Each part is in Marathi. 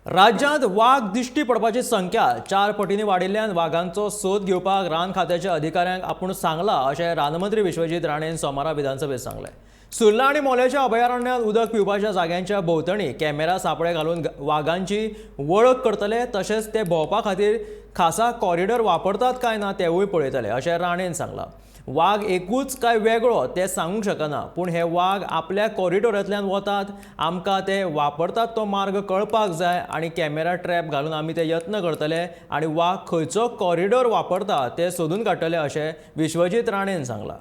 राज्यात वाघ दिश्टी पडपाची संख्या 4 पटींनी वाडिल्ल्यान वाघांचो सोद घेवपाक रान खात्याच्या अधिकाऱ्यांक आपूण सांगला अशें रानमंत्री विश्वजीत राणेन सोमारा विधानसभेत सांगलें। सुर्ला आनी मोल्याच्या अभयारण्यात उदक पिवपाच्या जाग्यांच्या भोंवतणी कॅमेरा सांपळे घालून वाघांची वळख करतले, तशेंच ते भोंवपा खातीर खासा कॉरिडॉर वापरतात काय ना तेवूय पळयतले अशें राणेन सांगलां। वाघ एकूच काय वेगळो ते सांगूंक शकना, पूण हे वाघ आपल्या कॉरिडॉरांतल्यान वतात, आमकां ते वापरतात तो मार्ग कळपाक जाय आनी कॅमेरा ट्रॅप घालून आमी ते यत्न करतले आनी वाघ खंयचो कॉरिडॉर वापरता ते सोदून काडटले अशें विश्वजीत राणेन सांगलां।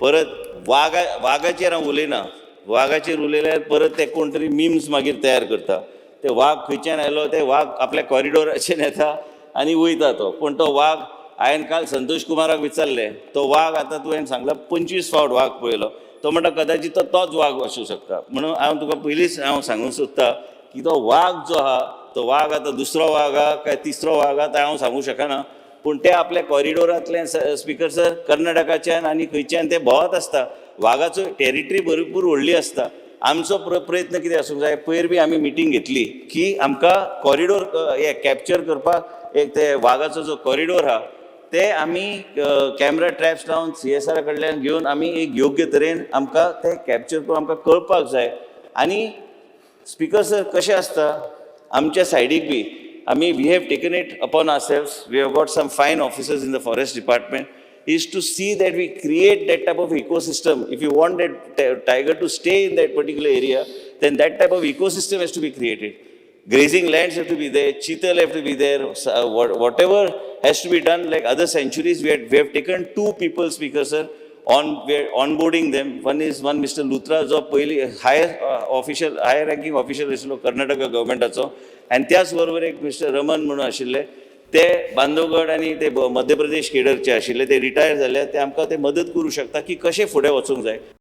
परत वाघाचेर हांव उलयना, वाघाचेर उलयल्यार परत ते कोण तरी मिम्स मागीर तयार करता। ते वाघ खंयच्यान आयलो, ते वाघ आपल्या कॉरिडॉराचेर येता आनी वयता तो, पूण तो वाघ हांवें काल संतोष कुमाराक विचारलें, तो वाघ आतां तुवें सांगला 25 फावट वाघ पळयलो, तो म्हणटा कदाचित तो तोच वाघ आसूं शकता। म्हणून हांव तुका पयलींच सांगूंक सोदतां की तो वाघ जो आहा तो वाघ आतां दुसरो वाघ आहा काय तिसरो वाघ आहा तें हांव सांगूंक शकना, पूण ते आपल्या कॉरिडॉरांतल्यान स्पिकर सर कर्नाटकाच्यान आनी खंयच्यान ते भोंवत आसता। वाघाचो टेरिटरी भरपूर व्हडली आसता। आमचो प्रयत्न कितें आसूंक जाय, पयर बी आमी मिटींग घेतली की आमकां कॉरिडॉर हे कॅप्चर करपाक एक ते वाघाचो जो कॉरिडॉर आहा ते आमी कॅमेरा ट्रॅप्स लावन CSR कडल्यान घेवन आमी एक योग्य तरेन आमकां ते कॅप्चर करून आमकां कळपाक जाय। आनी स्पिकर सर कशें आसता, आमच्या सायडीक बी आमी we have taken it upon ourselves, we have got some fine officers in the forest department is to see that we create that type of ecosystem. If you want that tiger to stay in that particular area, then that type of ecosystem has to be created. Grazing lands have to be there, cheetah have to be there, whatever has to be done like other sanctuaries. We have taken 2 people, speaker sir, we are onboarding them. One is Mr. Luthra, जो पयली higher ranking official आशिल्लो कर्नाटका गव्हर्मेंटाचो, आनी त्याच बरोबर एक मिस्टर रमन म्हणून आशिल्ले, ते बांदवगड आनी ते मध्य प्रदेश केडरचे आशिल्ले, ते रिटायर जाले, ते आमकां ते मदत करूं शकता की कशें फुडें वचूंक जाय।